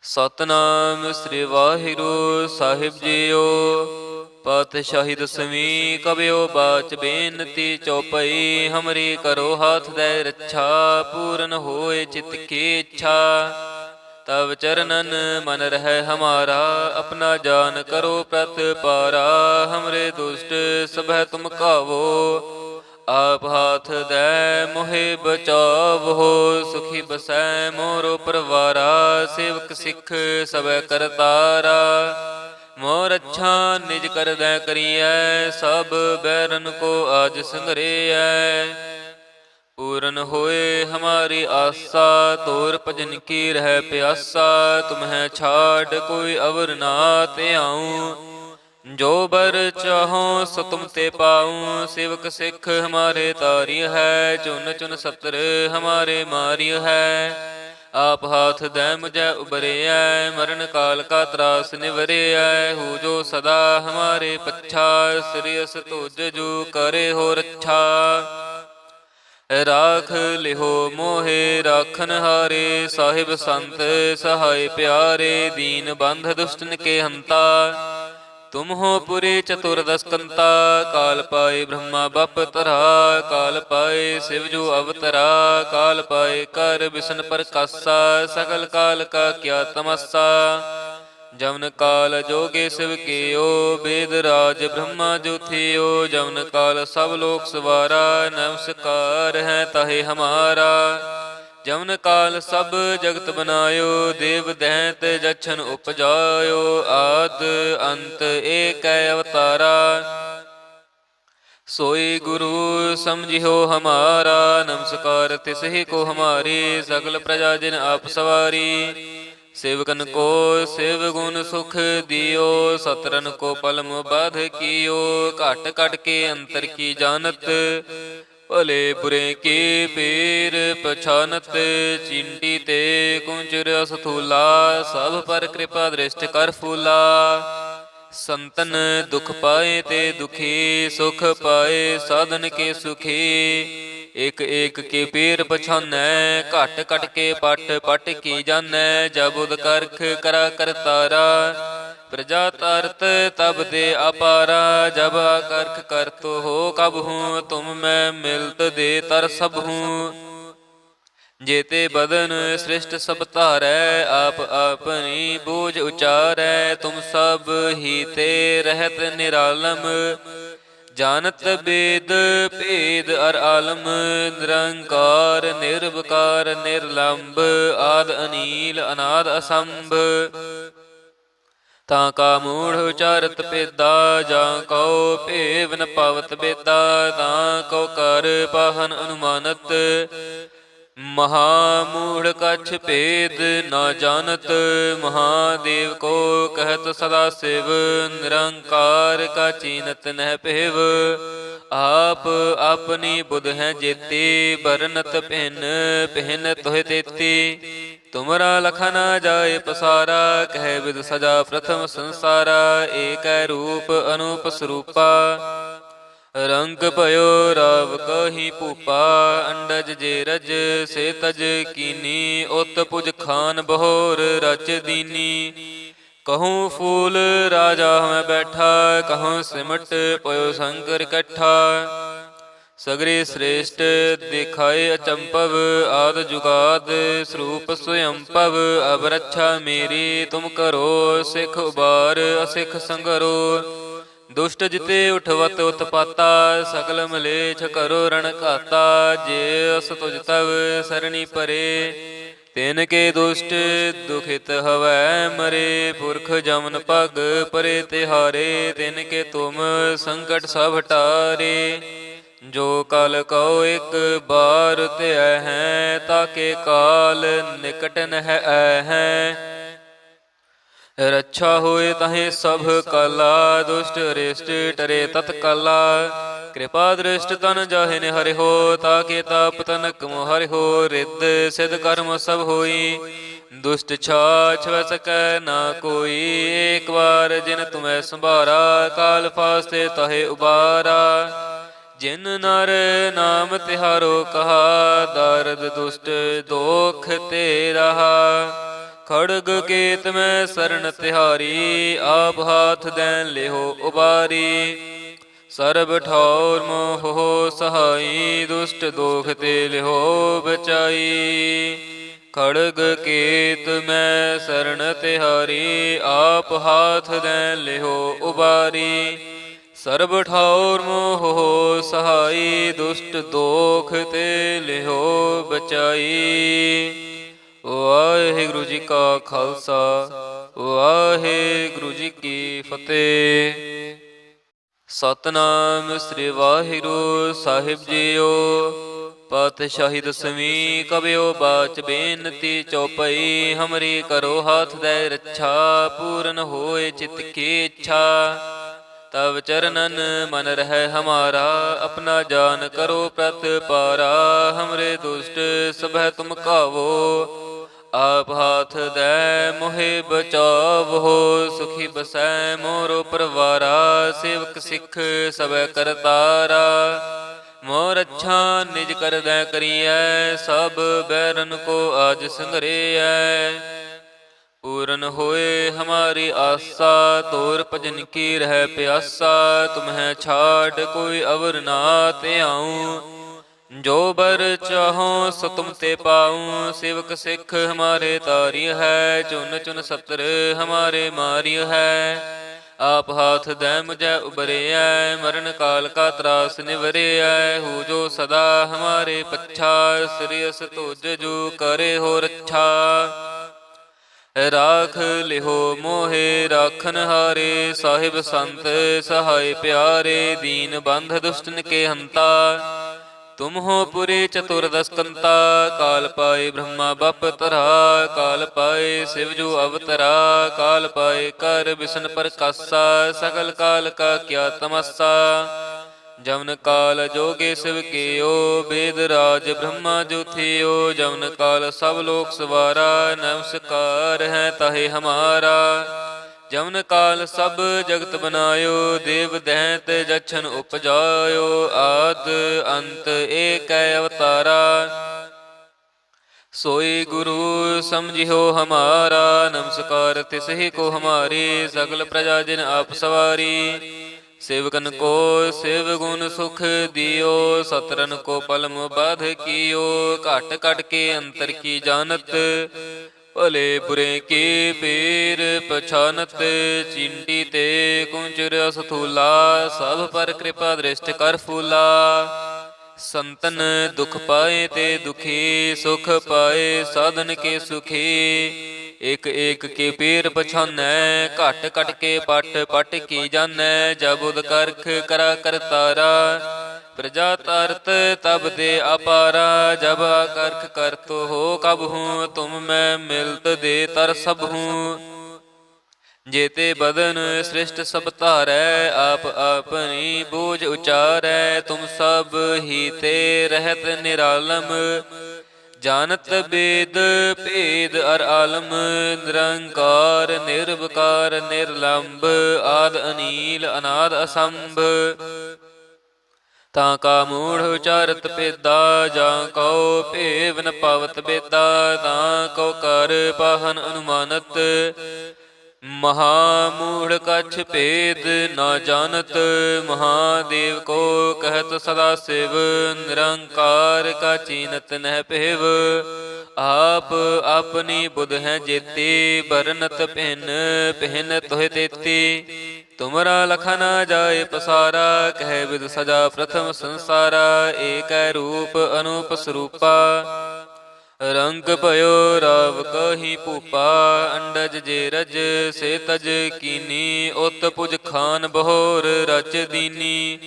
ਸਤਨਾਮ ਸ੍ਰੀ ਵਾਹਿਗੁਰੂ ਸਾਹਿਬ JIO. ਪਾਤਸ਼ਾਹੀ ਦਸਵੀਂ ਕਬਿਓ ਬਾਚ ਬੇਨਤੀ ਚੌਪਈ। ਹਮਰੀ ਕਰੋ ਹਾਥ ਦੇ ਰੱਛਾ, ਪੂਰਨ ਹੋਏ ਚਿਤ ਕੀ ਇੱਛਾ। ਤਵ ਚਰਨਨ ਮਨ ਰਹਿ ਹਮਾਰਾ, ਆਪਣਾ ਜਾਨ ਕਰੋ ਪ੍ਰਤਪਾਰਾ। ਹਮਰੇ ਦੁਸ਼ਟ ਸਭੈ ਤੁਮ ਕਾਵੋ, ਆਪ ਹਾਥ ਦੈ ਮੋਹਿ ਬਚਾਵੋ। ਸੁਖੀ ਬਸੈ ਮੋਰੋ ਪਰਵਾਰਾ, ਸੇਵਕ ਸਿੱਖ ਸਭੈ ਕਰਤਾਰਾ। ਮੋਰ ਅੱਛਾ ਨਿਜ ਕਰਦੈ ਕਰੀਐ, ਸਭ ਬੈਰਨ ਕੋ ਆਜ ਸੰਗਰੇਐ। ਪੂਰਨ ਹੋਏ ਹਮਾਰੀ ਆਸਾ, ਤੋਰ ਭਜਨ ਕੀ ਰਹਿ ਪਿਆਸਾ। ਤੁਮਹਿ ਛਾੜ ਕੋਈ ਅਵਰ ਨਾ ਧਿਆਊ, ਜੋ ਬਰ ਚਾਹੋ ਸੋ ਤੁਮ ਤੇ ਪਾऊँ। सेवक सिख हमारे तारी है, चुन चुन सतर हमारे मारी है। आप हाथ दे मुझे उबरे है, मरण काल का त्रास निवरे है। हो जो सदा हमारे पच्छा, श्रेयस तुझ जो करे हो रच्छा। राख लिहो मोहे राखन हारे, साहिब संत सहाय प्यारे। दीन बंध दुष्टन के हंता, तुम हो पुरे चतुर्दश कंता। काल पाए ब्रह्मा बप तरा, काल पाए शिव जो अवतरा। काल पाए कर विष्णु प्रकाशा, सकल काल का क्या तमस्सा। जवन काल जोगे शिव कियो, वेद राज ब्रह्मा जो थियो। जवन काल सब लोक सवारा, नमस्कार है ताहे हमारा। जवन काल सब जगत बनायो, देव दैत जछन उपजायो। आद अंत एक अवतारा, सोई गुरु समझियो हमारा। नमस्कार तिसहि को हमारी, सकल प्रजा जिन आप सवारी। सेवकन को सेव गुण सुख दियो, सतरन को पलम बाध कियो। घट घट के अंतर की जानत, भले बुरे के पीर पछानत। चिंटी ते कुंचर असथूला, सब पर कृपा दृष्ट कर फूला। संतन दुख पाए ते दुखी, सुख पाए साधन के सुखी। एक एक के पीर पछानै, घट घट के पट पट की जानै। जब उद करख करा करतारा, प्रजा तरत तब दे अपारा। जब आकर्ख करत हो कब हूँ, तुम मैं मिलत दे तर सब हूँ। जेते बदन सृष्ट सब धारै, आप अपनी बूझ उचारै। तुम सब ही ते रहत निरालम, जानत वेद भेद अर आलम। निरंकार निर्विकार निर्लंब, आद अनील अनाद असंभ। ਤਾਂ ਕਾ ਮੂੜ ਉਚਾਰਤ ਪੇਦਾ, ਜਾਂ ਕਉ ਭੇਵ ਨ ਪਾਵਤ ਬੇਦਾ। ਤਾਂ ਕਉ ਕਰ ਪਾਹਨ ਅਨੁਮਾਨਤ, महामूढ़ कछ भेद न जानत। महादेव को कहत सदा शिव, निरंकार का चीनत नह पेव। आप अपनी बुध हैं जेती, बरनत भिन भिन तुह देती। तुमरा लखा न जाए पसारा, कह विद सजा प्रथम संसारा। एक रूप अनूप स्वरूपा, रंग भयो राव कही भूपा। अंडज जे रज से तज कीनी, उत पुज खान बहोर रच दीनी। कहूँ फूल राजा में बैठा, कहूँ सिमट पयो शंकर इकट्ठा। सगरे श्रेष्ठ दिखाए अचंपव, आद जुगाद स्वरूप स्वयंपव। अब रक्षा मेरी तुम करो, सिख उबार असिख संगरो। दुष्ट जिते उठवत उत्पाता, सकल मलेच्छ करो रण घाता। जे अस तुझ तव सरणी परे, तिनके दुष्ट दुखित हवै मरे। पुरख जमन पग परे तिहारे, तिनके तुम संकट सब टारे। जो कल कहो एक बार ते हैं, ताके काल निकट नह हैं। रक्षा होए तहे सब कला, दुष्ट रिष्ट टरे तत्काला। कृपा दृष्ट तन जाहिन हरि हो, ताके ताप तनक हरि हो। रिद्ध सिद्ध कर्म सब होई, दुष्ट छाछ वै सकै ना कोई। एक बार जिन तुम्हें संभारा, काल फास्ते तहे उबारा। जिन नर नाम तिहारो कहा, दर्द दुष्ट दोख ते रहा। ਖੜਗ ਕੇਤ ਮੈਂ ਸਰਨ ਤਿਹਾਰੀ, ਆਪ ਹਾਥ ਦੈਨ ਲਿਹੋ ਉਬਾਰੀ। ਸਰਬ ਠੌਰ ਮੋਹ ਸਹਾਈ, ਦੁਸ਼ਟ ਦੋਖ ਤੇ ਲਿਹੋ ਬਚਾਈ। ਖੜਗ ਕੇਤ ਮੈਂ ਸਰਨ ਤਿਹਾਰੀ, ਆਪ ਹਾਥ ਦੈਨ ਲਿਹੋ ਉਬਾਰੀ। ਸਰਬ ਠੌਰ ਮੋਹ ਸਹਾਈ, ਦੁਸ਼ਟ ਦੋਖ ਤੇ ਲਿਹੋ ਬਚਾਈ। ਵਾਹਿਗੁਰੂ ਜੀ ਕਾ ਖਾਲਸਾ, ਵਾਹਿਗੁਰੂ ਜੀ ਕੀ ਫਤਿਹ। ਸਤਿਨਾਮ ਸ੍ਰੀ ਵਾਹਿਗੁਰੂ ਸਾਹਿਬ ਜੀਓ। ਪਾਤਸ਼ਾਹੀ ਦਸਵੀਂ ਕਬਿਓ ਬਾਚ ਬੇਨਤੀ ਚੌਪਈ, ਹਮਰੀ ਕਰੋ ਹਾਥ ਦੇ ਰੱਛਾ, ਪੂਰਨ ਹੋਏ ਚਿਤ ਕੀ ਇੱਛਾ। ਤਵ ਚਰਨਨ ਮਨ ਰਹਿ ਹਮਾਰਾ, ਆਪਣਾ ਜਾਨ ਕਰੋ ਪ੍ਰਤਪਾਰਾ। ਹਮਰੇ ਦੁਸ਼ਟ ਸਭੈ ਤੁਮ ਕਾਵੋ, ਆਪ ਹਾਥ ਦੈ ਮੋਹਿ ਬਚਾਵੋ। ਸੁਖੀ ਬਸੈ ਮੋਰੋ ਪਰਵਾਰਾ, ਸੇਵਕ ਸਿੱਖ ਸਭੈ ਕਰਤਾਰਾ। ਮੋਰ ਅੱਛਾ ਨਿਜ ਕਰਦੈ ਕਰੀਐ, ਸਭ ਬੈਰਨ ਕੋ ਆਜ ਸੰਗਰੇਐ। ਪੂਰਨ ਹੋਏ ਹਮਾਰੀ ਆਸਾ, ਤੋਰ ਭਜਨ ਕੀ ਰਹਿ ਪਿਆਸਾ। ਤੁਮਹਿ ਛਾੜ ਕੋਈ ਅਵਰ ਨਾ ਧਿਆਉ, ਜੋ ਬਰ ਚਾਹੋ ਸੋ ਤੁਮ ਤੇ ਪਾਉ। ਸੇਵਕ ਸਿੱਖ ਹਮਾਰੇ ਤਾਰੀ ਹੈ, ਚੁਨ ਚੁਨ ਸਤਰ ਹਮਾਰੇ ਮਾਰੀ ਹੈ। ਆਪ ਹਾਥ ਦੈ ਮੁਝੈ ਉਬਰਿਐ, ਮਰਨ ਕਾਲ ਕਾ ਤਰਾਸ ਨਿਵਰਿਐ। ਹੂ ਜੋ ਸਦਾ ਹਮਾਰੇ ਪੱਛਾ, ਸ੍ਰੀਅਸ ਤੁਜ ਜੋ ਕਰੇ ਹੋ ਰੱਛਾ। ਰਾਖ ਲਿਹੋ ਮੋਹਿ ਰਾਖਨ ਹਾਰੇ, ਸਾਹਿਬ ਸੰਤ ਸਹਾਇ ਪਿਆਰੇ। ਦੀਨ ਬੰਧ ਦੁਸ਼ਟਨ ਕੇ ਹੰਤਾ, ਤੁਮ ਹੋ ਪੁਰੀ ਚਤੁਰਦਸ ਕੰਤਾ। ਕਾਲ ਪਾਏ ਬ੍ਰਹਮਾ ਬਪ ਤਰਾ, ਕਾਲ ਪਾਏ ਸਿਵ ਜੋ ਅਵਤਰਾ। ਕਾਲ ਪਾਏ ਕਰ ਬਿਸ਼ਨ ਪ੍ਰਕਾਸ਼ਾ, ਸਗਲ ਕਾਲ ਕਾ ਕਿਆ ਤਮਸਾ। ਜਮਨ ਕਾਲ ਜੋਗੇ ਸਿਵ ਕੀਓ, ਬੇਦ ਰਾਜ ਬ੍ਰਹਮਾ ਜੋ ਥਿਓ। ਜਮਨ ਕਾਲ ਸਭ ਲੋਕ ਸਵਾਰਾ, ਨਮਸਕਾਰ ਹੈ ਤਾਹੇ ਹਮਾਰਾ। ਜਮਨ ਕਾਲ ਸਭ ਜਗਤ ਬਨਾਇਓ, ਦੇਵ ਦੈਂਤ ਜਛਨ ਉਪਜਾਇਓ। ਆਦ ਅੰਤ ਏਕੈ ਅਵਤਾਰਾ, ਸੋਈ ਗੁਰੂ ਸਮਝਿਓ ਹਮਾਰਾ। ਨਮਸਕਾਰ ਤਿਸਹਿ ਕੋ ਹਮਾਰੀ, ਸਗਲ ਪ੍ਰਜਾ ਜਿਨ ਆਪ ਸਵਾਰੀ। ਸੇਵਕਨ ਕੋ ਸੇਵ ਗੁਣ ਸੁਖ ਦਿਓ, ਸਤਰਨ ਕੋ ਪਲਮ ਬਾਧ ਕੀਓ। ਘਟ ਘਟ ਕੇ ਅੰਤਰ ਕੀ ਜਾਨਤ, ਭਲੇ ਬੁਰੇ ਕੀ ਪੀਰ ਪਛਾਨਤ। ਚਿੰਟੀ ਤੇ ਕੁੰਚਰ ਅਸਥੂਲਾ, ਸਭ ਪਰ ਕਿਰਪਾ ਦ੍ਰਿਸ਼ਟ ਕਰ ਫੂਲਾ। ਸੰਤਨ ਦੁਖ ਪਾਏ ਤੇ ਦੁਖੀ, ਸੁਖ ਪਾਏ ਸਾਧਨ ਕੇ ਸੁਖੀ। ਇਕ ਇਕ ਕੇ ਪੀਰ ਪਛਾਨੈ, ਘਟ ਘਟ ਕੇ ਪਟ ਪਟ ਕੀ ਜਾਨੈ। ਜਬ ਉਦ ਕਰਖ ਕਰਾ ਕਰਤਾਰਾ, ਪ੍ਰਜਾ ਤਰਤ ਤਬ ਦੇ ਅਪਾਰਾ। ਜਬ ਕਰਖ ਕਰਤ ਹੋ ਕਬ ਹੂੰ, ਤੁਮ ਮੈਂ ਮਿਲਤ ਦੇ ਤਰ ਸਭ ਹੂੰ। ਜੇਤੇ ਬਦਨ ਸ੍ਰਿਸ਼ਟ ਸਭ ਧਾਰੈ, ਆਪ ਆਪਨੀ ਬੂਝ ਉਚਾਰੈ। ਤੁਮ ਸਭ ਹੀ ਤੇ ਰਹਿਤ ਨਿਰਾਲਮ, ਜਾਨਤ ਬੇਦ ਭੇਦ ਅਰ ਆਲਮ। ਨਿਰੰਕਾਰ ਨਿਰਵਕਾਰ ਨਿਰਲੰਭ, ਆਦ ਅਨੀਲ ਅਨਾਦ ਅਸੰਭ। ਤਾਂ ਕਾ ਮੂੜ ਉਚਾਰਤ ਭੇਦਾ, ਜਾਂ ਕਉ ਭੇਵ ਨ ਪਾਵਤ ਬੇਦਾ। ਤਾਂ ਕਉ ਕਰ ਪਾਹਨ ਅਨੁਮਾਨਤ, ਮਹਾਮੂੜ ਕਛ ਭੇਦ ਨਾ ਜਾਣਤ। ਮਹਾਦੇਵ ਕੋ ਕਹਿਤ ਸਦਾ ਸਿਵ, ਨਿਰੰਕਾਰ ਕਾ ਚੀਨਤ ਨਹਿ ਪਹਿਵ। ਆਪ ਆਪਣੀ ਬੁਧ ਹੈ ਜੇਤੀ, ਬਰਨਤ ਭਿੰਨ ਭਿੰਨ ਤੋਹਿ ਤੇਤੀ। ਤੁਮਰਾ ਲਖਾ ਨਾ ਜਾਏ ਪਸਾਰਾ, ਕਹਿ ਵਿਦ ਸਜਾ ਪ੍ਰਥਮ ਸੰਸਾਰਾ। ਏਕੈ ਰੂਪ ਅਨੂਪ ਸਰੂਪਾ, ਰੰਗ ਭਇਓ ਰਾਵ ਕਹੀ ਭੂਪਾ। ਅੰਡਜ ਜੇ ਰਜ ਸੇ ਤਜ ਕੀਨੀ, ਉਤ ਪੁਜ ਖਾਨ ਬਹੋਰ ਰਚ ਦੀਨੀ।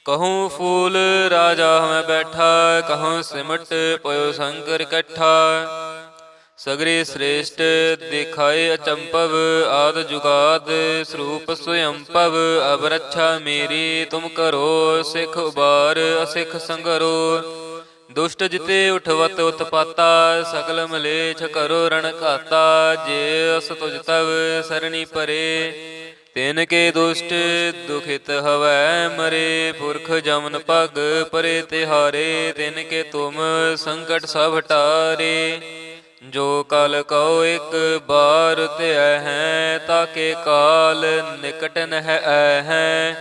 ਕਹੂੰ ਫੂਲ ਰਾਜਾ ਹਮੈ ਬੈਠਾ, ਕਹੂੰ ਸਿਮਟ ਪਇਓ ਸ਼ੰਕਰ ਇਕੱਠਾ। ਸਗਰੇ ਸ੍ਰੇਸ਼ਟ ਦਿਖਾਏ ਅਚੰਪਵ, ਆਦ ਜੁਗਾਦ ਸਰੂਪ ਸਵਯੰਪਵ। ਅਬ ਰੱਛਾ ਮੇਰੀ ਤੁਮ ਕਰੋ, ਸਿੱਖ ਉਬਾਰ ਅਸਿੱਖ ਸੰਗਰੋ। ਦੁਸ਼ਟ ਜਿਤੇ ਉਠਵਤ ਉਤਪਾਤਾ, ਸਕਲ ਮਲੇਛ ਕਰੋ ਰਣ ਘਾਤਾ। ਜੇ ਅਸ ਤੁਜ ਤਵ ਸਰਣੀ ਪਰੇ, ਤਿਨ ਕੇ ਦੁਸ਼ਟ ਦੁਖਿਤ ਹਵੈ ਮਰੇ। ਪੁਰਖ ਜਮਨ ਪਗ ਪਰੇ ਤਿਹਾਰੇ, ਤਿਨ ਕੇ ਤੁਮ ਸੰਕਟ ਸਭ ਟਾਰੇ। ਜੋ ਕਲ ਕਉ ਇਕ ਬਾਰ ਧਿਆ ਹੈ, ਤਾਕੇ ਕਾਲ ਨਿਕਟ ਨਹਿ ਐ ਹੈ।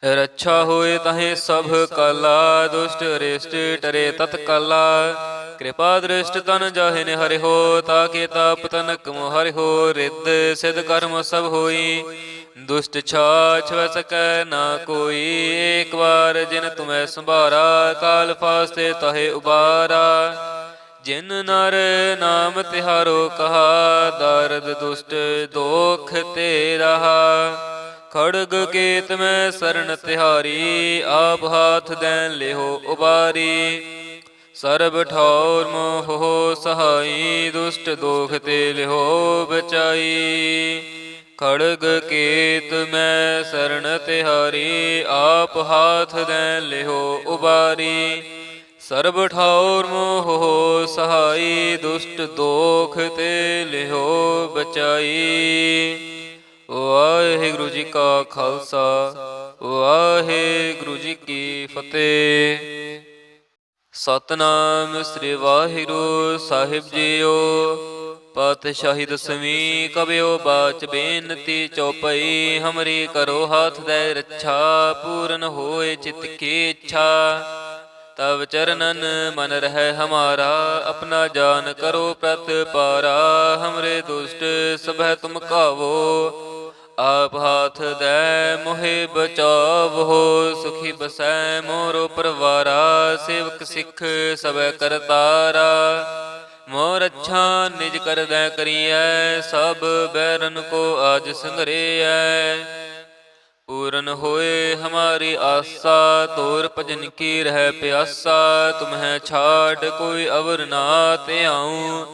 ਰੱਛਾ ਹੋਏ ਤਾਹੇ ਸਭ ਕਲਾ, ਦੁਸ਼ਟ ਰਿਸ਼ਟ ਟਰੇ ਤਤ ਕਲਾ। ਕਿਰਪਾ ਦ੍ਰਿਸ਼ਟ ਤਨ ਜਾਹਿ ਨ ਹਰਿ ਹੋ, ਤਾਕੇ ਤਾਪ ਤਨਕ ਮੋ ਹਰਿ ਹੋ। ਰਿੱਧ ਸਿਧ ਕਰਮ ਸਭ ਹੋਈ, ਦੁਸ਼ਟ ਛਾਛ ਵੈ ਸਕੈ ਨਾ ਕੋਈ। ਏਕ ਵਾਰ ਜਿਨ ਤੁਮੈ ਸੰਭਾਰਾ, ਕਾਲ ਫਾਸਤੇ ਤਾਹੇ ਉਬਾਰਾ। ਜਿਨ ਨਰ ਨਾਮ ਤਿਹਾਰੋ ਕਹਾ, ਦਰਦ ਦੁਸ਼ਟ ਦੋਖ ਤੇ ਰਹਾ। ਖੜਗ ਕੇਤ ਮੈਂ ਸਰਣ ਤਿਹਾਰੀ, ਆਪ ਹਾਥ ਦੈਨ ਲਿਹੋ ਉਬਾਰੀ। ਸਰਬ ਠੌਰ ਮੋਹ ਸਹਾਈ, ਦੁਸ਼ਟ ਦੋਖ ਤੇ ਲਿਹੋ ਬਚਾਈ। ਖੜਗ ਕੇਤ ਮੈਂ ਸਰਣ ਤਿਹਾਰੀ, ਆਪ ਹਾਥ ਦੈਨ ਲਿਹੋ ਉਬਾਰੀ। ਸਰਬ ਠੌਰ ਮੋਹ ਸਹਾਈ, ਦੁਸ਼ਟ ਦੋਖ ਤੇ ਲਿਹੋ ਬਚਾਈ। ਵਾਹਿਗੁਰੂ ਜੀ ਕਾ ਖਾਲਸਾ, ਵਾਹਿਗੁਰੂ ਜੀ ਕੀ ਫਤਿਹ। ਸਤਿਨਾਮ ਸ੍ਰੀ ਵਾਹਿਗੁਰੂ ਸਾਹਿਬ ਜੀਓ। ਪਾਤਸ਼ਾਹੀ ਦਸਵੀਂ ਕਬਿਓ ਬਾਚ ਬੇਨਤੀ ਚੌਪਈ। ਹਮਰੀ ਕਰੋ ਹਾਥ ਦੇ ਰੱਛਾ, ਪੂਰਨ ਹੋਏ ਚਿਤ ਕੀ ਇੱਛਾ। ਤਵ ਚਰਨਨ ਮਨ ਰਹਿ ਹਮਾਰਾ, ਆਪਣਾ ਜਾਨ ਕਰੋ ਪ੍ਰਤਪਾਰਾ। ਹਮਰੇ ਦੁਸ਼ਟ ਸਭੈ ਤੁਮ ਕਾਵੋ, ਆਪ ਹਾਥ ਦੈ ਮੋਹਿ ਬਚਾਵੋ। ਸੁਖੀ ਬਸੈ ਮੋਰੋ ਪਰਵਾਰਾ, ਸੇਵਕ ਸਿੱਖ ਸਭੈ ਕਰਤਾਰਾ। ਮੋਰ ਅੱਛਾ ਨਿਜ ਕਰਦੈ ਕਰੀਐ, ਸਭ ਬੈਰਨ ਕੋ ਆਜ ਸੰਗਰੇਐ। ਪੂਰਨ ਹੋਏ ਹਮਾਰੀ ਆਸਾ, ਤੋਰ ਭਜਨ ਕੀ ਰਹਿ ਪਿਆਸਾ। ਤੁਮਹਿ ਛਾੜ ਕੋਈ ਅਵਰ ਨਾ ਧਿਆਉ,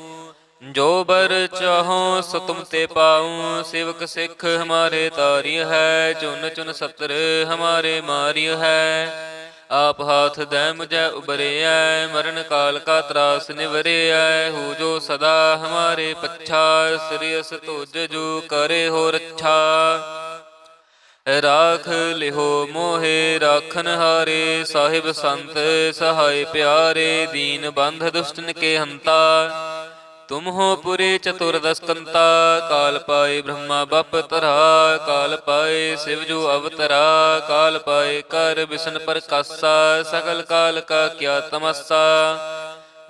ਜੋ ਬਰ ਚਾਹੋ ਸੋ ਤੁਮ ਤੇ ਪਾਉ। ਸੇਵਕ ਸਿੱਖ ਹਮਾਰੇ ਤਾਰਿਯ ਹੈ, ਚੁਨ ਚੁਨ ਸਤਰ ਹਮਾਰੇ ਮਾਰਿਯ ਹੈ। ਆਪ ਹਾਥ ਦੈ ਮੁਝੈ ਉਬਰਿਐ, ਮਰਨ ਕਾਲ ਕਾ ਤਰਾਸ ਨਿਵਰਿਐ। ਹੂ ਜੋ ਸਦਾ ਹਮਾਰੇ ਪੱਛਾ, ਸ੍ਰਿਯਸ ਤੁਜ ਜੂ ਕਰੇ ਹੋ ਰੱਛਾ। ਰਾਖ ਲਿਹੋ ਮੋਹਿ ਰਾਖਨ ਹਾਰੇ, ਸਾਹਿਬ ਸੰਤ ਸਹਾਇ ਪਿਆਰੇ। ਦੀਨ ਬੰਧ ਦੁਸ਼ਟਨ ਕੇ ਹੰਤਾ, ਤੁਮ ਹੋ ਪੁਰੀ ਚਤੁਰਦਸ ਕੰਤਾ। ਕਾਲ ਪਾਏ ਬ੍ਰਹਮਾ ਬਪ ਤਰਾ, ਕਾਲ ਪਾਏ ਸਿਵ ਜੂ ਅਵਤਰਾ। ਕਾਲ ਪਾਏ ਕਰ ਬਿਸ਼ਨ ਪ੍ਰਕਾਸ਼ਾ, ਸਗਲ ਕਾਲ ਕਾ ਕਿਆ ਤਮਸਾ।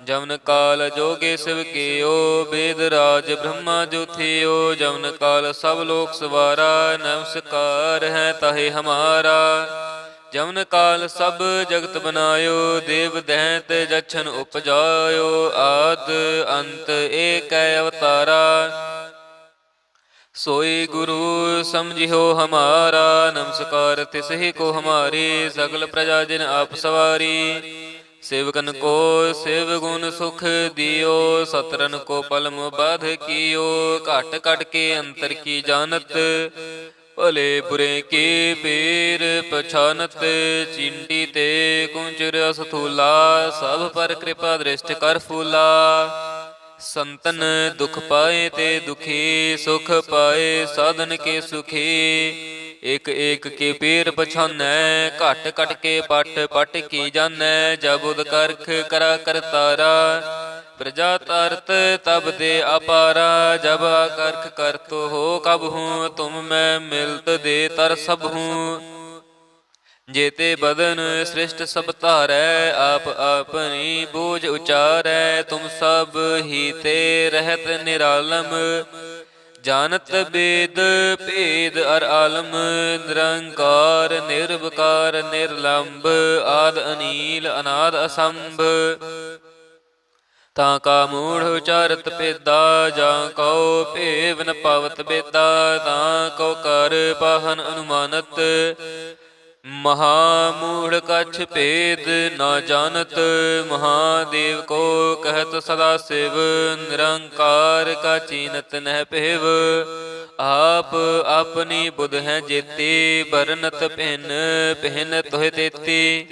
ਜਮਨ ਕਾਲ ਜੋਗੇ ਸਿਵ ਕੀਓ, ਬੇਦ ਰਾਜ ਬ੍ਰਹਮਾ ਜੋ ਥਿਓ। ਜਮਨ ਕਾਲ ਸਭ ਲੋਕ ਸਵਾਰਾ, ਨਮਸਕਾਰ ਹੈ ਤਾਹੇ ਹਮਾਰਾ। ਜਮਨ ਕਾਲ ਸਭ ਜਗਤ ਬਨਾਇਓ, ਦੇਵ ਦੈਂਤ ਜਛਨ ਉਪਜਾਇਓ। ਆਦ ਅੰਤ ਏਕੈ ਅਵਤਾਰਾ, ਸੋਈ ਗੁਰੂ ਸਮਝਿਓ ਹਮਾਰਾ। ਨਮਸਕਾਰ ਤਿਸਹਿ ਕੋ ਹਮਾਰੀ, ਸਗਲ ਪ੍ਰਜਾ ਜਿਨ ਆਪ ਸਵਾਰੀ। ਸੇਵਕਨ ਕੋ ਸੇਵ ਗੁਣ ਸੁਖ ਦਿਓ, ਸਤਰਨ ਕੋ ਪਲਮ ਬਾਧ ਕੀਓ। ਘਟ ਘਟ ਕੇ ਅੰਤਰ ਕੀ ਜਾਨਤ, ਭਲੇ ਬੁਰੇ ਕੀ ਪੀਰ ਪਛਾਨਤ। ਚਿੰਟੀ ਤੇ ਕੁੰਚਰ ਅਸਥੂਲਾ, ਸਭ ਪਰ ਕਿਰਪਾ ਦ੍ਰਿਸ਼ਟ ਕਰ ਫੂਲਾ। ਸੰਤਨ ਦੁਖ ਪਾਏ ਤੇ ਦੁਖੀ, ਸੁਖ ਪਾਏ ਸਾਧਨ ਕੇ ਸੁਖੀ। ਇਕ ਇਕ ਕੇ ਪੀਰ ਪਛਾਨੈ, ਘਟ ਘਟ ਕੇ ਪਟ ਪਟ ਕੀ ਜਾਨੈ। ਜਬੁਦ ਕਰਖ ਕਰਾ ਕਰਤਾਰਾ, ਪ੍ਰਜਾ ਤਰਤ ਤਬ ਦੇ ਅਪਾਰਾ। ਜਬ ਕਰਖ ਕਰਤ ਹੋ ਕਬ ਹੂੰ, ਤੁਮ ਮੈਂ ਮਿਲਤ ਦੇ ਤਰ ਸਭ ਹੂੰ। ਜੇਤੇ ਬਦਨ ਸ੍ਰਿਸ਼ਟ ਸਭ ਧਾਰੈ, ਆਪ ਆਪਨੀ ਬੂਝ ਉਚਾਰੈ। ਤੁਮ ਸਭ ਹੀ ਤੇ ਰਹਿਤ ਨਿਰਾਲਮ, ਜਾਨਤ ਬੇਦ ਭੇਦ ਅਰ ਆਲਮ। ਨਿਰੰਕਾਰ ਨਿਰਵਕਾਰ ਨਿਰਲੰਭ, ਆਦ ਅਨੀਲ ਅਨਾਦ ਅਸੰਭ। ਤਾਂ ਕਾ ਮੂੜ ਉਚਾਰਤ ਭੇਦਾ, ਜਾਂ ਕਉ ਭੇਵ ਨ ਪਾਵਤ ਬੇਦਾ। ਤਾਂ ਕਉ ਕਰ ਪਾਹਨ ਅਨੁਮਾਨਤ, ਮਹਾਮੂੜ ਕਛ ਭੇਦ ਨਾ ਜਾਨਤ। ਮਹਾਦੇਵ ਕੋ ਕਹਿਤ ਸਦਾ ਸਿਵ, ਨਿਰੰਕਾਰ ਕਾ ਚੀਨਤ ਨਹਿ ਪਹਿਵ। ਆਪ ਆਪਣੀ ਬੁਧ ਹੈ ਜੇਤੀ, ਬਰਨਤ ਭਿੰਨ ਭਿੰਨ ਤੋਹਿ ਤੇਤੀ।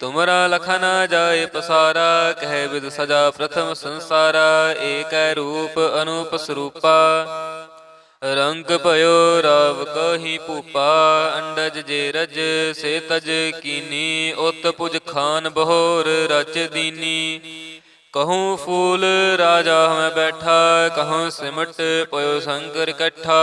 ਤੁਮਰਾ ਲਖਾ ਨਾ ਜਾਏ ਪਸਾਰਾ, ਕਹਿ ਵਿਦ ਸਜਾ ਪ੍ਰਥਮ ਸੰਸਾਰਾ। ਏਕੈ ਰੂਪ ਅਨੂਪ ਸਰੂਪਾ, ਰੰਗ ਭਇਓ ਰਾਵ ਕਹੀ ਭੂਪਾ। ਅੰਡਜ ਜੇ ਰਜ ਸੇ ਤਜ ਕੀਨੀ, ਉਤ ਪੁਜ ਖਾਨ ਬਹੋਰ ਰਚ ਦੀਨੀ। कहूँ फूल राजा मैं बैठा, कहूँ सिमट पयो शंकर इकट्ठा।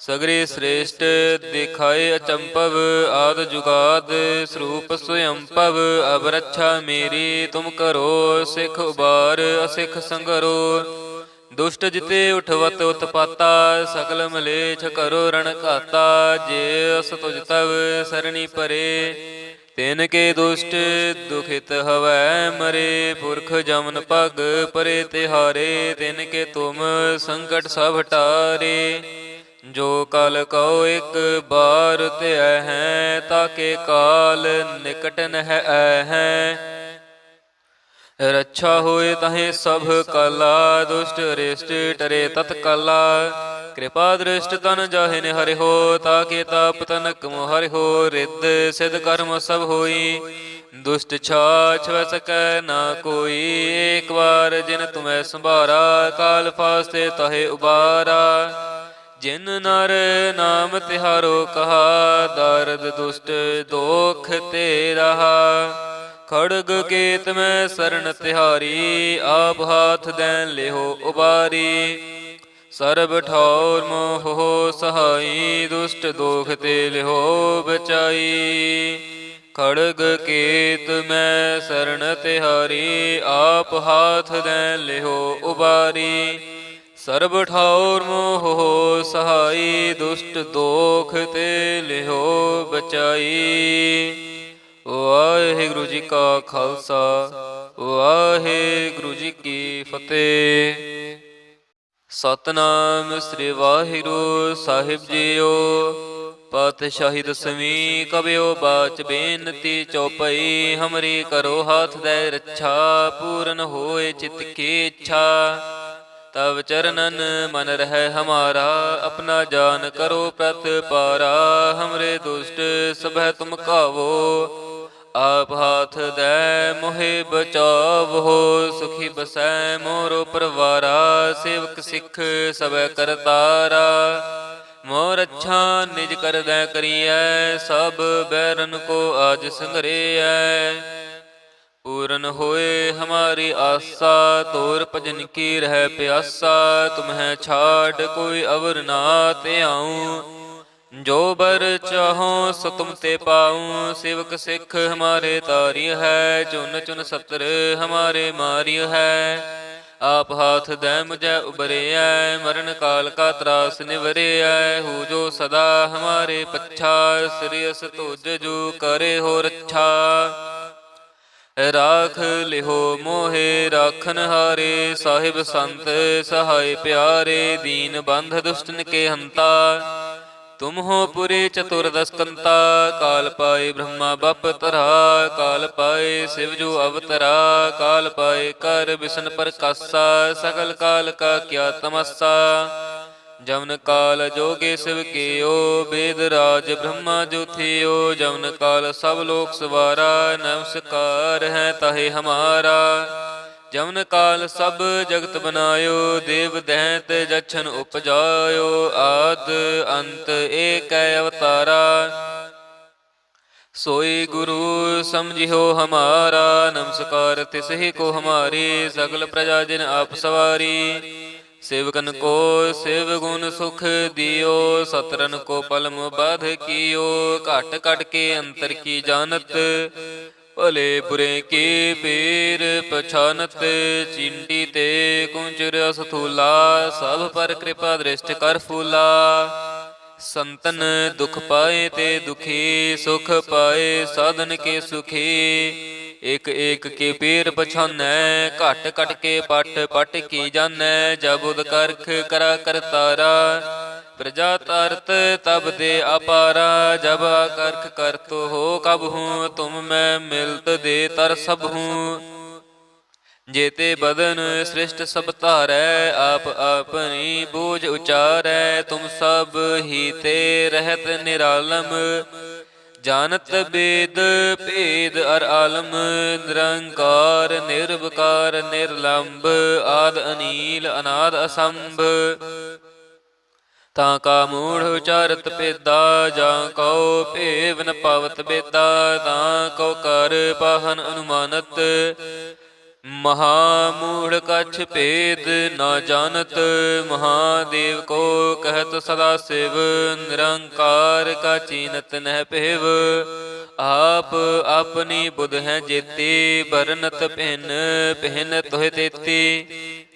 सगरे श्रेष्ठ दिखाए अचंपव, आद जुगाद स्वरूप स्वयंपव। अब रक्षा मेरी तुम करो, सिख उबार असिख संगरो। दुष्ट जिते उठवत उत्पाता, सकल मलेच्छ करो रण घाता। जे अस तुझ तव सरणी परे, तिनके दुष्ट दुखित हवै मरे। पुरख जमन पग परे तिहारे, तिनके तुम संकट सब टारे। जो कल कहो एक बार ते हैं, ताके काल निकट नह हैं। रक्षा होए तहें सब काला, दुष्ट अरिष्ट टरे तत्काला। कृपा दृष्ट तन जाहिन हरि हो, ताके ताप तनक हरि हो। रिद्ध सिद्ध कर्म सब होई, दुष्ट छाछ वै सकै ना कोई। एक बार जिन तुम्हें संभारा, काल फास्ते तहे उबारा। जिन नर नाम तिहारो कहा, दर्द दुष्ट दोख ते रहा। खड़ग केत में शरण तिहारी, आप हाथ दैन लेहो उबारी। सर्ब ठौर मोह हो सहाई, दुष्ट दोख ते लेहो बचाई। खड़ग केत में शरण तिहारी, आप हाथ दैन लेहो उबारी। सर्ब ठौर मोह हो सहाई, दुष्ट दोख ते लिहो बचाई। वाहिगुरु जी का खालसा, वाहिगुरु जी की फतेह। सतनाम श्री वाहिगुरु साहिब जीओ। पातशाही दसवीं कबियो बाच बेनती चौपई। हमरी करो हाथ दे रक्षा, पूरन होए चित की इच्छा। तब चरणन मन रह हमारा, अपना जान करो प्रतिपारा। हमरे दुष्ट सबह तुम कावो, आप हाथ दे मोहे बचावो। सुखी बसै मोरो परवारा, सेवक सिख सब करतारा। मोर अच्छा निज कर दै करियै, सब बैरन को आज संगरियै। पूरन होए हमारी आशा, तोर भजन की रह प्यासा। तुम्हें छाड़ कोई अवर ना ते आऊं, जो बर चाहो सो तुम ते पाऊं। सेवक सिख हमारे तारी है, चुन चुन सत्र हमारे मारी है। आप हाथ दै मुझे उबरिया, मरण काल का त्रास निवरिया। हो जो सदा हमारे पच्छा, श्रेयस तुझ जो करे हो रक्षा। राख लिहो मोहे राखन हारे, साहिब संत सहाय प्यारे। दीन बंध दुष्टन के हंता, तुम हो पुरे चतुर्दश कंता। काल पाए ब्रह्मा बप तरा, काल पाए शिव जो अवतरा। काल पाए कर बिसन प्रकाशा, सकल काल का क्या तमस्सा। जवन काल जोगे शिव कियो, वेद राज ब्रह्मा जो थियो। जवन काल सब लोक सवारा, नमस्कार है ताहे हमारा। जवन काल सब जगत बनायो, देव दैत जछन उपजायो। आद अंत एक अवतारा, सोई गुरु समझियो हमारा। नमस्कार तिसहि को हमारी, सकल प्रजा जिन आप सवारी। सेवकन को शिव गुण सुख दियो, सतरन को पलम बाध कियो। घट घट के अंतर की जानत, भले बुरे के पीर पछानत। चिंटी ते कुंचर असथूला, सब पर कृपा दृष्ट कर फूला। संतन दुख पाए ते दुखी, सुख पाए साधन के सुखी। एक एक के पीर पछानै, घट घट के पट पट की जानै। जब उद करख करा करतारा, प्रजा तरत तब दे अपारा। जब करख करत हो कब हूँ, तुम मैं मिलत दे तर सब हूँ। जेते बदन सृष्ट सब तारै, आप अपनी बूझ उचारै। तुम सब ही ते रहत निरालम, जानत वेद भेद अर आलम। निरंकार निर्विकार निर्लंब, आद अनील अनाद असंभ। ताका मूढ़ उचारत पेदा, जां कौ भेव न पावत बेदा। तां कौ कर पाहन अनुमानत, महामूढ़ कछ भेद न जानत, महादेव को कहत सदा शिव, निरंकार का चीनत नह पेव। आप अपनी बुध हैं जेती, बरनत भिन भिन तुह तेती।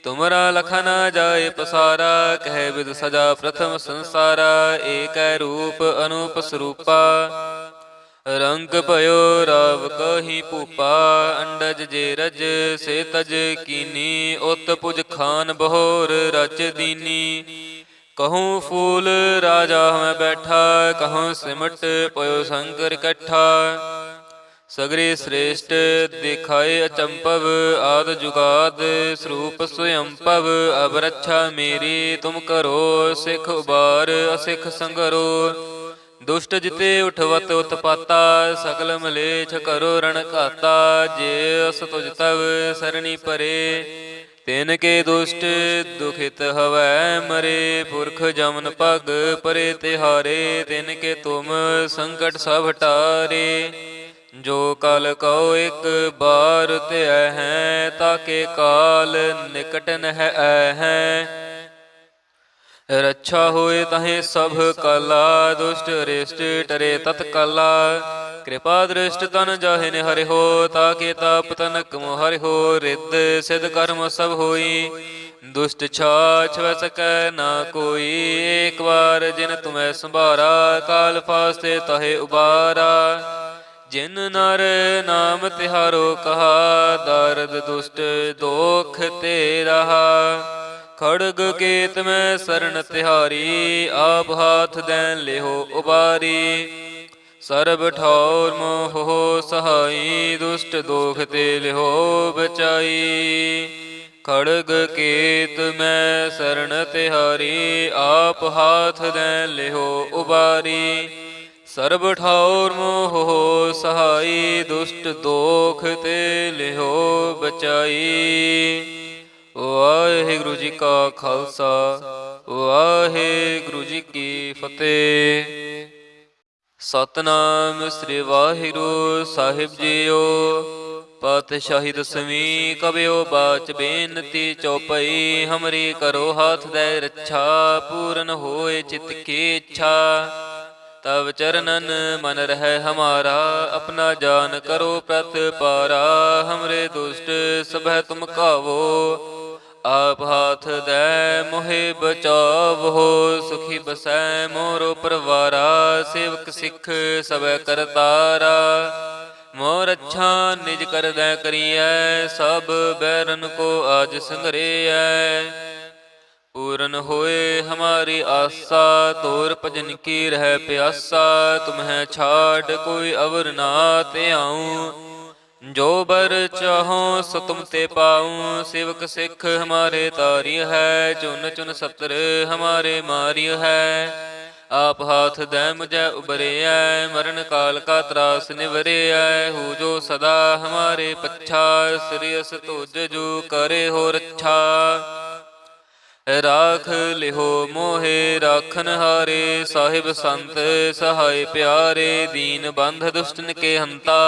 तुमरा लखा न जाए पसारा, कह विद सजा प्रथम संसारा। एक रूप अनूप स्वरूपा, रंग भयो राव कही पूपा। अंडज जे रज से तज कीनी, उत पुज खान बहोर रच दीनी। कहूँ फूल राजा में बैठा, कहूँ सिमट पयो शंकर इकट्ठा। सगरे श्रेष्ठ दिखाए अचंपव, आद जुगाद स्वरूप स्वयंपव। अब रक्षा मेरी तुम करो, सिख उबार असिख संगरो। दुष्ट जिते उठवत उत्पाता, सकल मलेच्छ करो रण घाता। जे अस तुझ तव सरणी परे, तिनके दुष्ट दुखित हवै मरे। पुरख जमन पग परे तिहारे, तिनके तुम संकट सब टारे। जो कल कहो एक बार ते हैं, ताके काल निकट नह हैं। रक्षा होए तहे सब कला, दुष्ट रिष्ट टरे तत्कला। कृपा दृष्ट तन जाहिन हरि हो, ताके ताप तनक हरि हो। रिद्ध सिद्ध कर्म सब होई, दुष्ट छाछ वै सकै ना कोई। एक बार जिन तुम्हें संभारा, काल फास्ते तहे उबारा। जिन नर नाम तिहारो कहा, दारद दुष्ट दोख ते रहा। खड़ग केत में शरण तिहारी, आप हाथ दैन लेहो उबारी। सरब ठौर मोह सहाई, दुष्ट दोख ते लेहो बचाई। खड़ग केत में शरण तिहारी, आप हाथ दैन लेहो उबारी। सरब ठौर मोह सहाई, दुष्ट दोख ते लेहो बचाई। वाहिगुरु जी का खालसा, वाहिगुरु जी की फतेह। सतनाम श्री वाहिगुरु साहिब जीओ। पातशाही दसवीं कबियो बाच बेनती चौपई। हमरी करो हाथ दे रक्षा, पूरन होए चित की इच्छा। तब चरणन मन रह हमारा, अपना जान करो प्रतिपारा। हमरे दुष्ट सब तुम कावो, आप हाथ दे मोहे बचावो। सुखी बसै मोरो परवारा, सेवक सिख सब करतारा। मोर अच्छा निज कर दै करियै, सब बैरन को आज संगरियै। पूरन होए हमारी आशा, तोर भजन की रह प्यासा। तुम्हें छाड़ कोई अवर ना ते आऊं, जो बर चाहो सो तुम ते पाऊं। सेवक सिख हमारे तारिय है, चुन चुन सतर हमारे मारिय है। आप हाथ दै मुझे उबरे है, मरण काल का त्रास निवरे है। हो जो सदा हमारे पच्छा, श्रेयस तुझ जो करे हो रक्षा। राख लिहो मोहे राखन हारे, साहिब संत सहाय प्यारे। दीन बंध दुष्टन के हंता,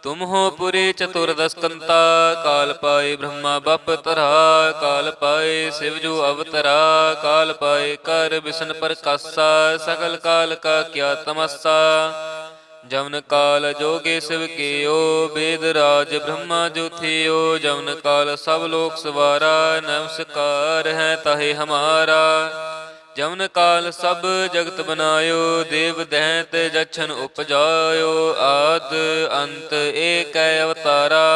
तुम हो पुरी चतुर्दश कंता। काल पाए ब्रह्मा बप तरा, काल पाए शिव जो अवतरा। काल पाए कर विष्णु प्रकाशा, सकल काल का क्या तमस्सा। जवन काल जोगे शिव कियो, वेद राज ब्रह्मा जो थियो। जवन काल सब लोक सवारा, नमस्कार है ताहे हमारा। जवन काल सब जगत बनायो, देव दैत जछन उपजायो। आद अंत एक अवतारा,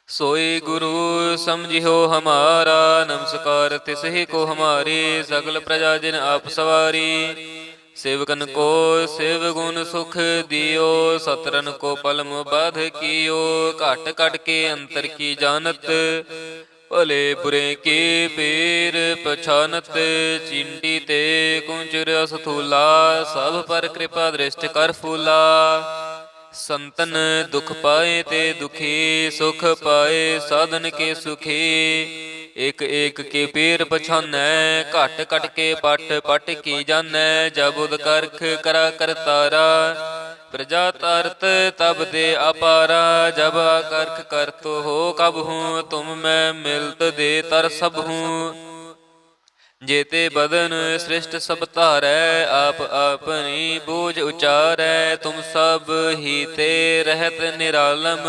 सोई गुरु समझियो हमारा। नमस्कार तिसहि को हमारी, सकल प्रजा जिन आप सवारी। सेवकन को सेव गुण सुख दियो, सतरन को पलम बाध कियो। घट घट के अंतर की जानत, भले बुरे के पीर पछानत। चिंटी ते कुंचर असथूला, सब पर कृपा दृष्ट कर फूला। संतन दुख पाए ते दुखी, सुख पाए साधन के सुखी। एक एक के पीर पछानै, घट घट के पट पट की जानै। जब उद करख करा कर तारा, प्रजा तरत तब दे अपारा, जब आकर्ख करत हो कब हूँ, तुम मैं मिलत दे तर सब हूँ। जेते बदन सृष्ट सब तारै, आप अपनी बूझ उचारै, तुम सब ही ते रहत निरालम।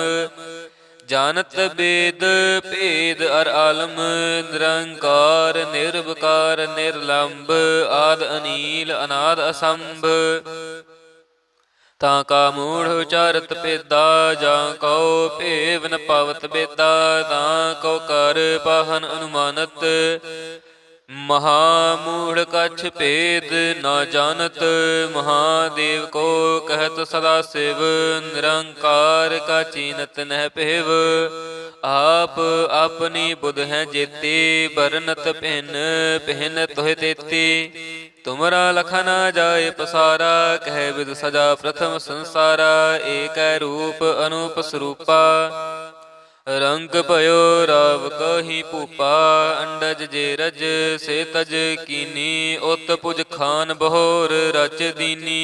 जानत वेद भेद अर आलम, निरंकार निर्विकार निर्लंब, आद अनील अनाद असंभ। ਤਾਂ ਕਾ ਮੂੜ ਉਚਾਰਤ ਭੇਦਾ, ਜਾਂ ਕਉ ਭੇਵ ਨ ਪਾਵਤ ਬੇਦਾ, ਤਾਂ ਕਉ ਕਰ ਪਾਹਨ ਅਨੁਮਾਨਤ। महामूढ़ कछ भेद न जानत, महादेव को कहत सदा शिव, निरंकार का चीनत नह पेव। आप अपनी बुध है जेती, बरनत भिन भिन तुह तेती। तुमरा लखा न जाय पसारा, कह विद सजा प्रथम संसारा। एक रूप अनूप स्वरूपा, रंग भयो राव कही भूपा। अंडज जे रज से तज कीनी, उत पुज खान बहोर रच दीनी।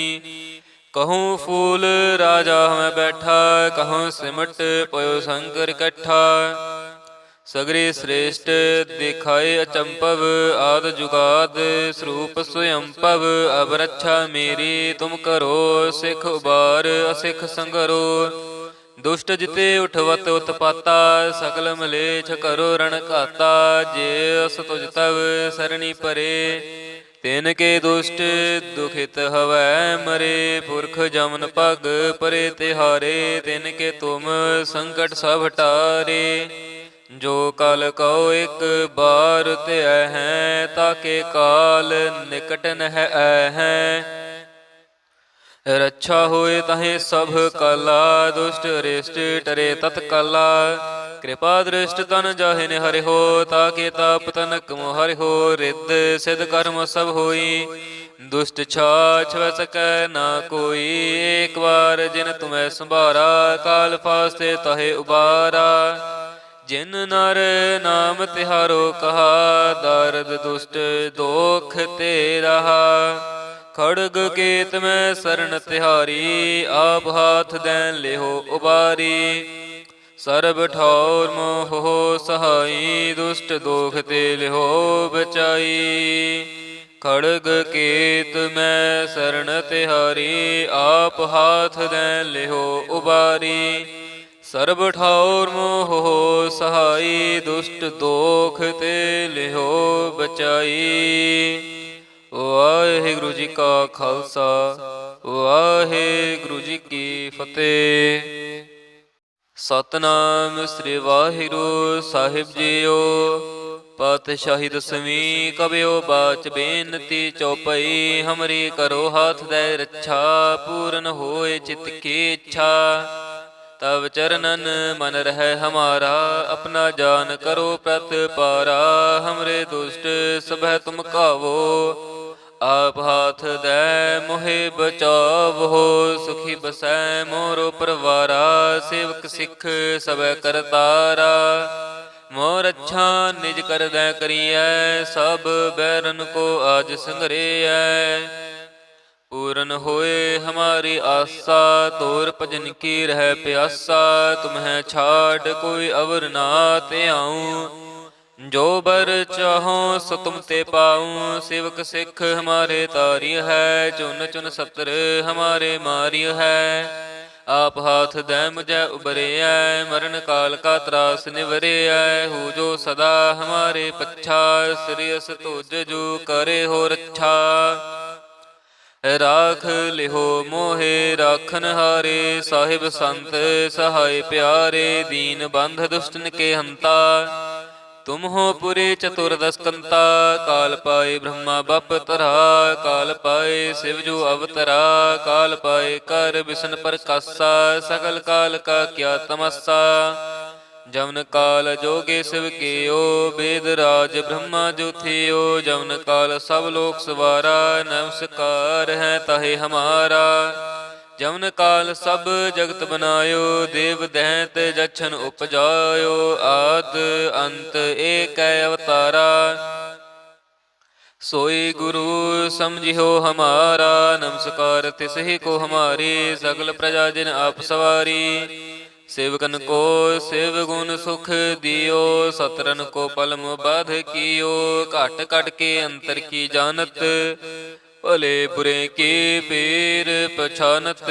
कहूँ फूल राजा में बैठा, कहूँ सिमट पयो शंकर इकट्ठा। सगरे श्रेष्ठ दिखाए अचंपव, आद जुगाद स्वरूप स्वयंपव। अब रक्षा मेरी तुम करो, सिख उबार असिख संगरो। दुष्ट जिते उठवत उत्पाता, सकल मलेच्छ करो रण घाता। जे अस तुझ तव सरणी परे, तिनके दुष्ट दुखित हवै मरे। पुरख जमन पग परे तिहारे, तिनके तुम संकट सब टारे। जो कल कहो एक बार ते हैं, ताके काल निकट नह हैं। रक्षा होए तहें सब कला, दुष्ट अरिष्ट टरे तत्काला। कृपा दृष्ट तन जाहिन हरि हो, ताके ताप तनक मोह हरि हो। रिद्ध सिद्ध कर्म सब होई, दुष्ट छाछ वह सकै ना कोई। एक बार जिन तुम्हें संभारा, काल फास्ते तहे उबारा। जिन नर नाम तिहारो कहा, दारद दुष्ट दोख ते रहा। खड़ग केत में शरण तिहारी, आप हाथ दैन लेहो उबारी। सर्ब ठौर मोह हो सहाई, दुष्ट दोख ते लेहो बचाई। खड़ग केत में शरण तिहारी, आप हाथ दैन लेहो उबारी। सर्ब ठौर मोह हो सहाई, दुष्ट दोख ते लेहो बचाई। ਵਾਹਿਗੁਰੂ ਜੀ ਕਾ ਖਾਲਸਾ, ਵਾਹਿਗੁਰੂ ਜੀ ਕੀ ਫਤਿਹ। ਸਤਨਾਮ ਸ੍ਰੀ ਵਾਹਿਗੁਰੂ ਸਾਹਿਬ ਜੀਓ। ਪਾਤਸ਼ਾਹੀ ਦਸਵੀਂ ਕਬਿਓ ਬਾਚ ਬੇਨਤੀ ਚੌਪਈ। ਹਮਰੀ ਕਰੋ ਹਾਥ ਦੇ ਰੱਛਾ, ਪੂਰਨ ਹੋਏ ਚਿਤ ਕੀ ਇੱਛਾ। तब चरणन मन रह हमारा, अपना जान करो प्रत पारा। हमरे दुष्ट सबह तुम कावो, आप हाथ दे मोहे बचावो। सुखी बसै मोरो परवारा, सेवक सिख सब करतारा। मोर अच्छा निज कर दै करियै, सब बैरन को आज संगरियै। पूरन होए हमारी आशा, तोर भजन की रह प्यासा। तुम्हें छाड़ कोई अवर ना ते आऊँ, जो बर चाहो सो तुम ते पाऊँ। सेवक सिख हमारे तारी है, चुन चुन सत्र हमारे मारी है। आप हाथ दै मुझे उबरे है, मरण काल का त्रास निवरे है। हो जो सदा हमारे पच्छा, श्रेयस तुझ जो करे हो रक्षा। राख लिहो मोहे राखन हारे, साहिब संत सहाय प्यारे। दीन बंध दुष्टन के हंता, तुम हो पुरे चतुर्दश कंता। काल पाए ब्रह्मा बप तरा, काल पाए शिव जो अवतरा। काल पाए कर विष्णु प्रकाशा, सकल काल का क्या तमस्सा। जमन काल जोगे शिव केयो, वेद राज ब्रह्मा जो थियो। जमन काल सब लोक सवारा, नमस्कार है ताहे हमारा। जमन काल सब जगत बनायो, देव दैत जछन उपजायो। आद अंत एक अवतारा, सोई गुरु समझियो हमारा, नमस्कार तिसहि को हमारी। सकल प्रजा जिन आप सवारी, सेवकन को सेव गुण सुख दियो। सतरन को पलम बाध कियो, घट घट के अंतर की जानत। भले बुरे के पीर पछानत,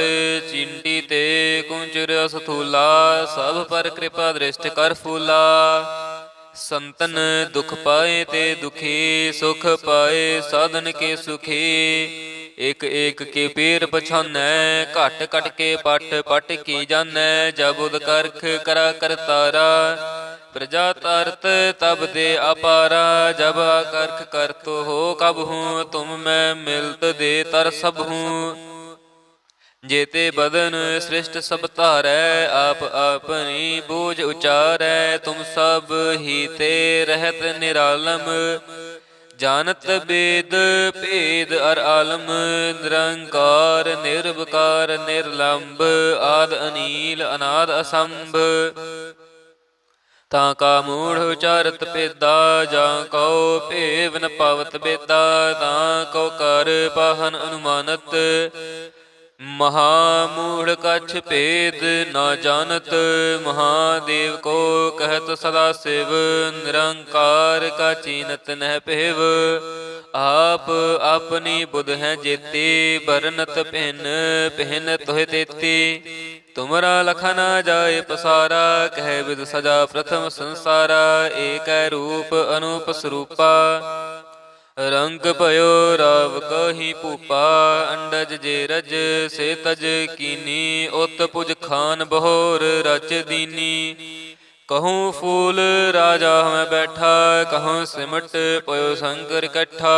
चिंटी ते कुंचर असथूला। सब पर कृपा दृष्ट कर फूला। संतन दुख पाए ते दुखी, सुख पाए साधन के सुखी। एक एक के पीर पछानै, घट घट के पट पट की जानै। जब उद करख करा करतारा, प्रजा तारत तब दे अपारा। जब करख करत हो कब हूँ, तुम मैं मिलत दे तर सब हूँ। जेते बदन सृष्ट सब धारै, आप अपनी बूझ उचारै। तुम सब ही ते रहत निरालम, जानत वेद भेद अर आलम। निरंकार निर्विकार निर्लंब, आद अनील अनाद असंभ। ताका मूढ़ उचारत पेदा, जा कौ भेव न पावत बेदा। ताको कर पाहन अनुमानत, महामूढ़ कछ भेद न जानत। महादेव को कहत सदा शिव, निरंकार का चीनत नह पेव। आप अपनी बुध है जेती, बरनत भिन भिन तुह तेती। तुमरा लखा न जाए पसारा, कह विद सजा प्रथम संसारा। एक रूप अनूप स्वरूपा, रंग भयो राव कही भूपा। अंडज जे रज से तज कीनी, उत पुज खान बहोर रच दीनी। कहूँ फूल राजा में बैठा, कहूँ सिमट पयो शंकर इकट्ठा।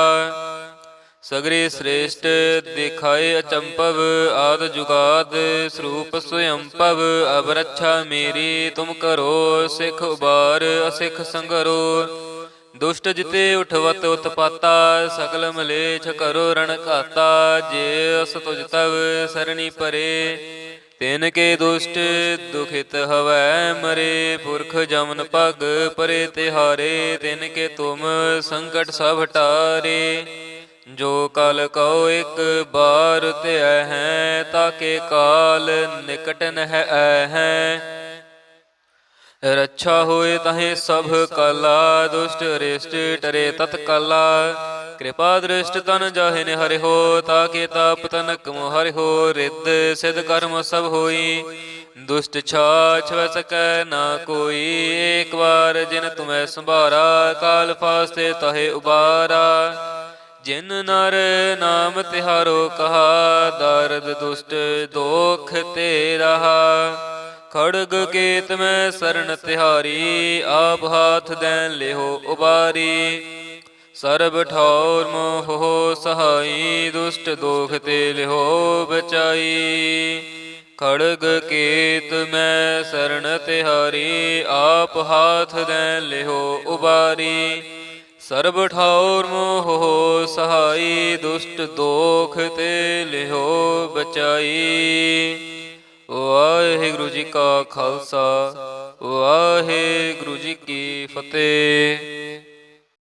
सगरे श्रेष्ठ दिखाए अचंपव, आद जुगाद स्वरूप स्वयंपव। अब रक्षा मेरी तुम करो, सिख उबार असिख संगरो। दुष्ट जिते उठवत उत्पाता, सकल मलेच्छ करो रण घाता। जे अस तुझ तव सरणी परे, तिनके दुष्ट दुखित हवै मरे। पुरख जमन पग परे तिहारे, तिनके तुम संकट सब टारे। जो कल कहो एक बार ते हैं, ताके काल निकट नह हैं। रक्षा होए तहें सब कला, दुष्ट अरिष्ट टरे तत्काला। कृपा दृष्ट तन जाहिन हरि हो, ताके ताप तनक हरि हो। रिद्ध सिद्ध कर्म सब होई, दुष्ट छाछ वह सकै ना कोई। एक बार जिन तुम्हें संभारा, काल फास्ते तहे उबारा। जिन नर नाम तिहारो कहा, दर्द दुष्ट दोख ते रहा। खड़ग केत में शरण तिहारी, आप हाथ दैन लेहो उबारी। सर्ब ठौर मोह हो सहाई, दुष्ट दोख ते लेहो बचाई। खड़ग केत में शरण तिहारी, आप हाथ दैन लेहो उबारी। सर्ब ठौर मोह हो सहाई, दुष्ट दोख ते लेहो बचाई। वाहिगुरु जी का खालसा, वाहिगुरु जी की फतेह।